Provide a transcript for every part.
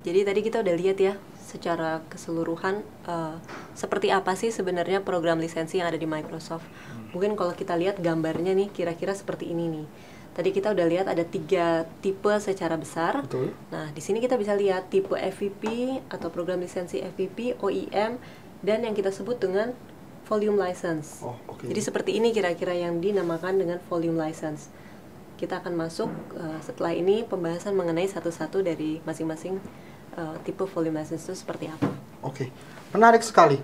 Jadi tadi kita udah lihat ya secara keseluruhan seperti apa sih sebenarnya program lisensi yang ada di Microsoft. Mungkin kalau kita lihat gambarnya nih kira-kira seperti ini nih. Tadi kita udah lihat ada 3 tipe secara besar. Betul. Nah, di sini kita bisa lihat tipe FVP atau program lisensi FVP, OEM, dan yang kita sebut dengan volume license. Oh, oke. Jadi seperti ini kira-kira yang dinamakan dengan volume license. Kita akan masuk setelah ini pembahasan mengenai satu-satu dari masing-masing tipe volume license itu seperti apa. Oke, menarik sekali.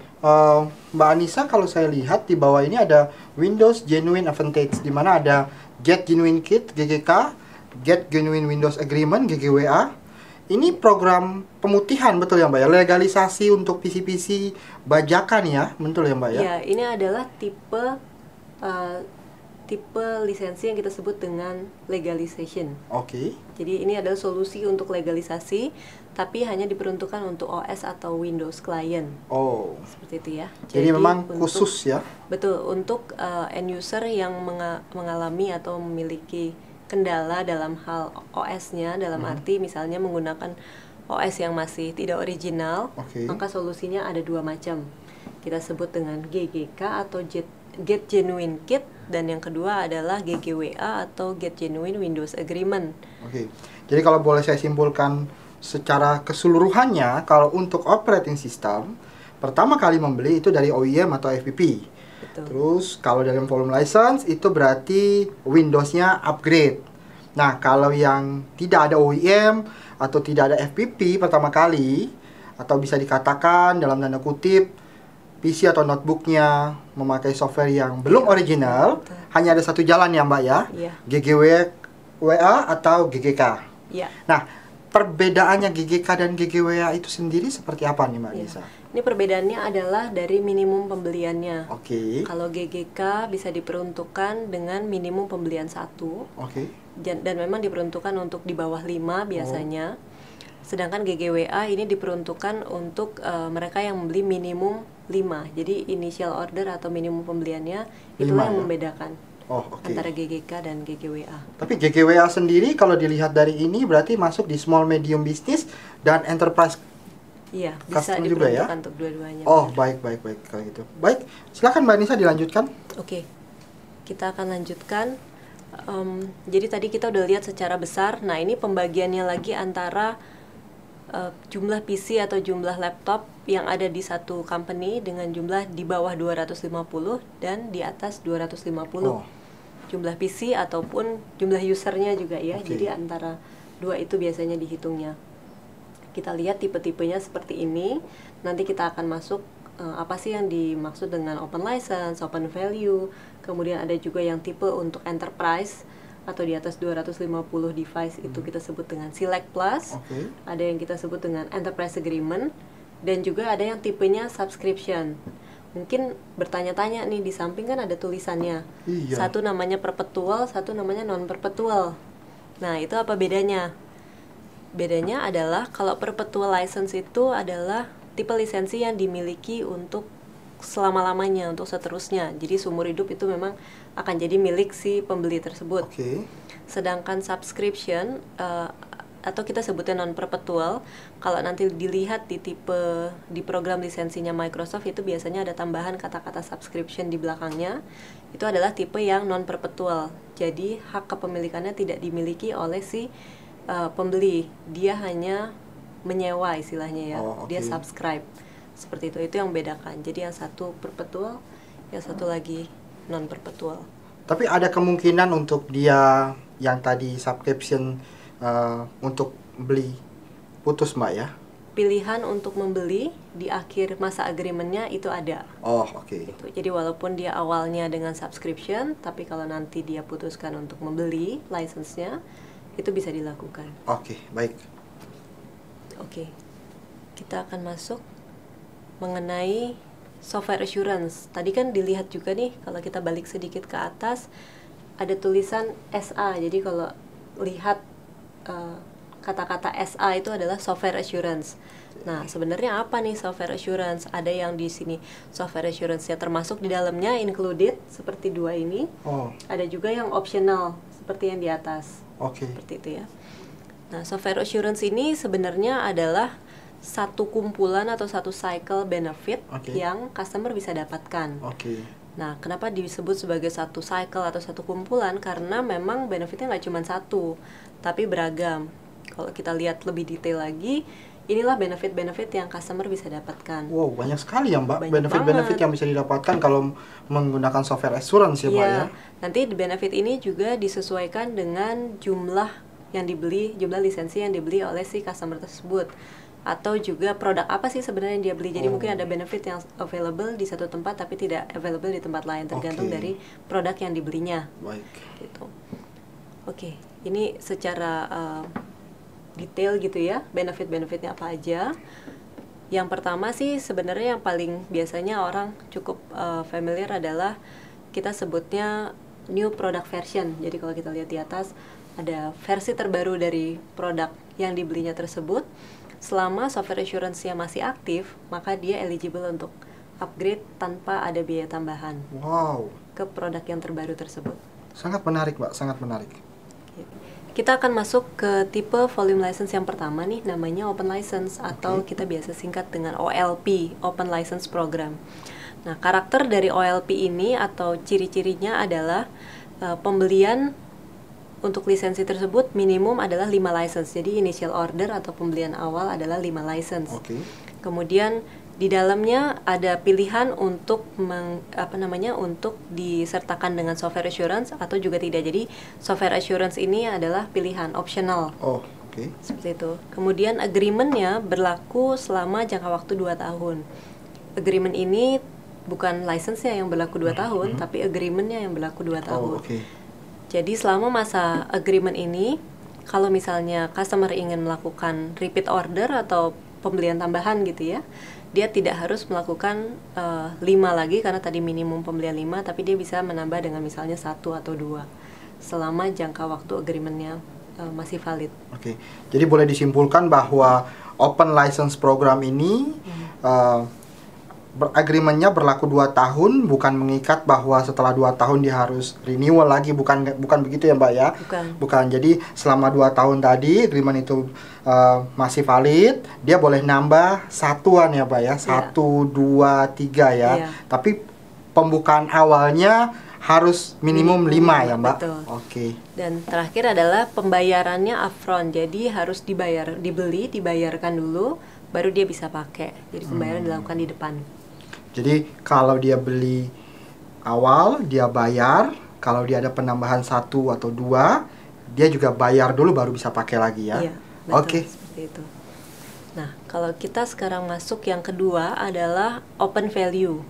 Mbak Anissa, kalau saya lihat di bawah ini ada Windows Genuine Advantage, di mana ada Get Genuine Kit, GGK, Get Genuine Windows Agreement, GGWA. Ini program pemutihan, betul ya Mbak ya? Legalisasi untuk PC-PC bajakan ya, betul ya Mbak ya? Ya, ini adalah tipe lisensi yang kita sebut dengan legalization. Oke. Jadi ini adalah solusi untuk legalisasi, tapi hanya diperuntukkan untuk OS atau Windows client. Oh. Seperti itu ya. Jadi memang khusus ya? Betul, untuk end user yang mengalami atau memiliki kendala dalam hal OS-nya, dalam arti misalnya menggunakan OS yang masih tidak original, maka solusinya ada 2 macam. Kita sebut dengan GGK atau Get Genuine Kit, dan yang kedua adalah GGWA atau Get Genuine Windows Agreement. Oke. Jadi kalau boleh saya simpulkan secara keseluruhannya, kalau untuk operating system, pertama kali membeli itu dari OEM atau FPP. Betul. Terus kalau dalam volume license itu berarti Windows-nya upgrade. Nah, kalau yang tidak ada OEM atau tidak ada FPP pertama kali, atau bisa dikatakan dalam tanda kutip PC atau notebooknya memakai software yang belum original, hanya ada satu jalan ya Mbak ya, GGWA atau GGK. Ya. Nah, perbedaannya GGK dan GGWA itu sendiri seperti apa nih Mbak Nisa? Ini perbedaannya adalah dari minimum pembeliannya. Oke. Kalau GGK bisa diperuntukkan dengan minimum pembelian 1. Oke. Dan memang diperuntukkan untuk di bawah 5 biasanya. Sedangkan GGWA ini diperuntukkan untuk mereka yang membeli minimum 5. Jadi initial order atau minimum pembeliannya itulah yang membedakan antara GGK dan GGWA. Tapi GGWA sendiri kalau dilihat dari ini berarti masuk di small medium business dan enterprise. Iya, bisa diperuntukkan juga ya untuk dua-duanya. Oh, baik kalau gitu. Baik, silakan Mbak Nisa dilanjutkan. Oke. Kita akan lanjutkan. Jadi tadi kita udah lihat secara besar. Nah, ini pembagiannya lagi antara jumlah PC atau jumlah laptop yang ada di satu company dengan jumlah di bawah 250 dan di atas 250. Jumlah PC ataupun jumlah usernya juga ya. Jadi antara 2 itu biasanya dihitungnya. Kita lihat tipe-tipenya seperti ini. Nanti kita akan masuk apa sih yang dimaksud dengan open license, open value. Kemudian ada juga yang tipe untuk enterprise atau di atas 250 device, itu kita sebut dengan Select Plus. Ada yang kita sebut dengan Enterprise Agreement, dan juga ada yang tipenya subscription. Mungkin bertanya-tanya nih, di samping kan ada tulisannya. Satu namanya perpetual, satu namanya non-perpetual. Nah, itu apa bedanya? Bedanya adalah kalau perpetual license itu adalah tipe lisensi yang dimiliki untuk selama-lamanya, untuk seterusnya. Jadi seumur hidup itu memang akan jadi milik si pembeli tersebut. Sedangkan subscription atau kita sebutnya non-perpetual, kalau nanti dilihat di program lisensinya Microsoft itu biasanya ada tambahan kata-kata subscription di belakangnya. Itu adalah tipe yang non-perpetual. Jadi hak kepemilikannya tidak dimiliki oleh si pembeli. Dia hanya menyewa istilahnya ya. Dia subscribe. Seperti itu yang membedakan. Jadi yang satu perpetual, yang satu lagi non-perpetual. Tapi ada kemungkinan untuk dia yang tadi subscription untuk beli putus Mbak ya? Pilihan untuk membeli di akhir masa agreementnya itu ada. Gitu. Jadi walaupun dia awalnya dengan subscription, tapi kalau nanti dia putuskan untuk membeli license-nya, itu bisa dilakukan. Baik. Kita akan masuk mengenai software assurance. Tadi kan dilihat juga nih, kalau kita balik sedikit ke atas, ada tulisan SA. Jadi kalau lihat kata-kata SA itu adalah software assurance. Nah, sebenarnya apa nih software assurance? Ada yang di sini software assurance-nya termasuk di dalamnya included seperti 2 ini. Ada juga yang optional seperti yang di atas. Seperti itu ya. Nah, software assurance ini sebenarnya adalah satu kumpulan atau satu cycle benefit yang customer bisa dapatkan. Nah, kenapa disebut sebagai satu cycle atau satu kumpulan? Karena memang benefitnya nggak cuma satu, tapi beragam. Kalau kita lihat lebih detail lagi, inilah benefit-benefit yang customer bisa dapatkan. Wow, banyak sekali ya Mbak, benefit-benefit yang bisa didapatkan kalau menggunakan software assurance ya Mbak ya. Nanti benefit ini juga disesuaikan dengan jumlah yang dibeli, jumlah lisensi yang dibeli oleh si customer tersebut. Atau juga produk apa sih sebenarnya yang dia beli. Jadi mungkin ada benefit yang available di satu tempat tapi tidak available di tempat lain, tergantung dari produk yang dibelinya. Baik. Gitu. Ini secara detail gitu ya, benefit-benefitnya apa aja. Yang pertama sih sebenarnya yang paling biasanya orang cukup familiar adalah kita sebutnya new product version. Jadi kalau kita lihat di atas ada versi terbaru dari produk yang dibelinya tersebut. Selama software assurance-nya masih aktif, maka dia eligible untuk upgrade tanpa ada biaya tambahan. Wow. Ke produk yang terbaru tersebut. Sangat menarik Mbak, sangat menarik. Kita akan masuk ke tipe volume license yang pertama nih, namanya open license atau kita biasa singkat dengan OLP, Open License Program. Nah, karakter dari OLP ini atau ciri-cirinya adalah pembelian untuk lisensi tersebut minimum adalah 5 license. Jadi initial order atau pembelian awal adalah 5 license. Kemudian di dalamnya ada pilihan untuk untuk disertakan dengan software assurance atau juga tidak. Jadi software assurance ini adalah pilihan optional. Seperti itu. Kemudian agreement-nya berlaku selama jangka waktu 2 tahun. Agreement ini bukan license-nya yang berlaku 2 tahun, tapi agreement-nya yang berlaku 2 tahun. Jadi selama masa agreement ini, kalau misalnya customer ingin melakukan repeat order atau pembelian tambahan gitu ya, dia tidak harus melakukan 5 lagi karena tadi minimum pembelian 5, tapi dia bisa menambah dengan misalnya 1 atau 2 selama jangka waktu agreement-nya masih valid. Jadi boleh disimpulkan bahwa open license program ini agreement-nya berlaku 2 tahun, bukan mengikat bahwa setelah 2 tahun dia harus renewal lagi, bukan begitu ya Mbak ya? Bukan. Jadi selama 2 tahun tadi agreement itu masih valid, dia boleh nambah satuan ya Mbak ya, 1, 2, 3 ya. Tapi pembukaan awalnya harus minimum 5 ya Mbak? Betul. Dan terakhir adalah pembayarannya upfront, jadi harus dibayarkan dulu, baru dia bisa pakai. Jadi pembayaran dilakukan di depan. Jadi kalau dia beli awal, dia bayar. Kalau dia ada penambahan 1 atau 2, dia juga bayar dulu baru bisa pakai lagi ya. Iya, betul. Seperti itu. Nah, kalau kita sekarang masuk yang kedua adalah open value.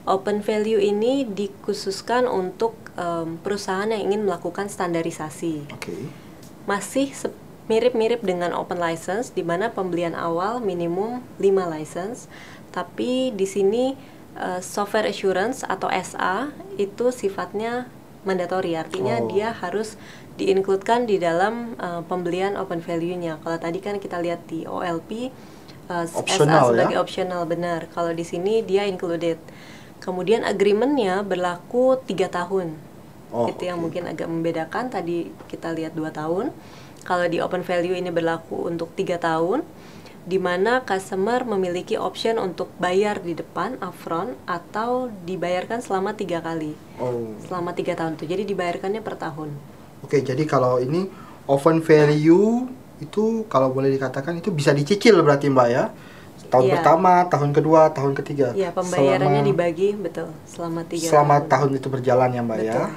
Open value ini dikhususkan untuk perusahaan yang ingin melakukan standarisasi. Masih mirip-mirip dengan open license, di mana pembelian awal minimum 5 license. Tapi di sini software assurance atau SA itu sifatnya mandatory, artinya dia harus di-includekan di dalam pembelian open value-nya. Kalau tadi kan kita lihat di OLP optional, SA sebagai ya? Optional, benar. Kalau di sini dia included. Kemudian agreement-nya berlaku 3 tahun. Itu yang mungkin agak membedakan. Tadi kita lihat 2 tahun. Kalau di open value ini berlaku untuk 3 tahun. Di mana customer memiliki option untuk bayar di depan upfront atau dibayarkan selama 3 kali. Selama 3 tahun itu. Jadi dibayarkannya per tahun. Jadi kalau ini open value itu kalau boleh dikatakan itu bisa dicicil berarti Mbak ya? Tahun pertama, tahun kedua, tahun ketiga. Iya, pembayarannya dibagi selama 3 tahun. Selama tahun itu berjalan ya Mbak ya?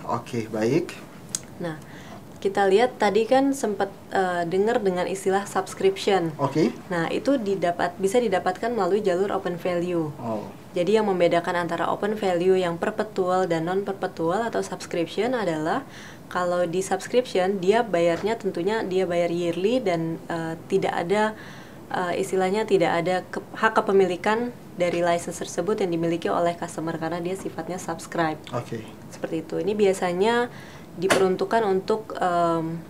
Baik. Nah, kita lihat tadi kan sempat dengar dengan istilah subscription. Nah, itu bisa didapatkan melalui jalur open value. Jadi yang membedakan antara open value yang perpetual dan non perpetual atau subscription adalah kalau di subscription dia bayarnya tentunya dia bayar yearly dan tidak ada istilahnya tidak ada hak kepemilikan dari license tersebut yang dimiliki oleh customer karena dia sifatnya subscribe. Seperti itu. Ini biasanya diperuntukkan untuk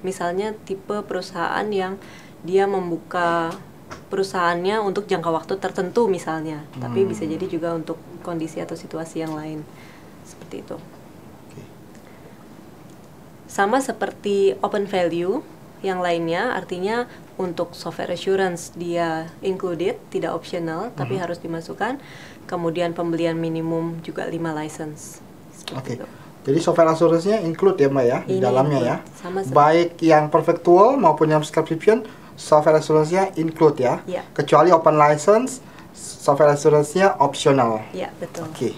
misalnya tipe perusahaan yang dia membuka perusahaannya untuk jangka waktu tertentu misalnya, tapi bisa jadi juga untuk kondisi atau situasi yang lain seperti itu. Sama seperti open value, yang lainnya, artinya untuk software assurance dia included, tidak optional, tapi harus dimasukkan. Kemudian pembelian minimum juga 5 license. Oke. Jadi software assurance-nya include ya Mbak ya, di Ini dalamnya include, ya. sama saja. Baik yang perpetual maupun yang subscription, software assurance-nya include ya. Ya. Kecuali open license, software assurance-nya optional. Ya, betul. Oke.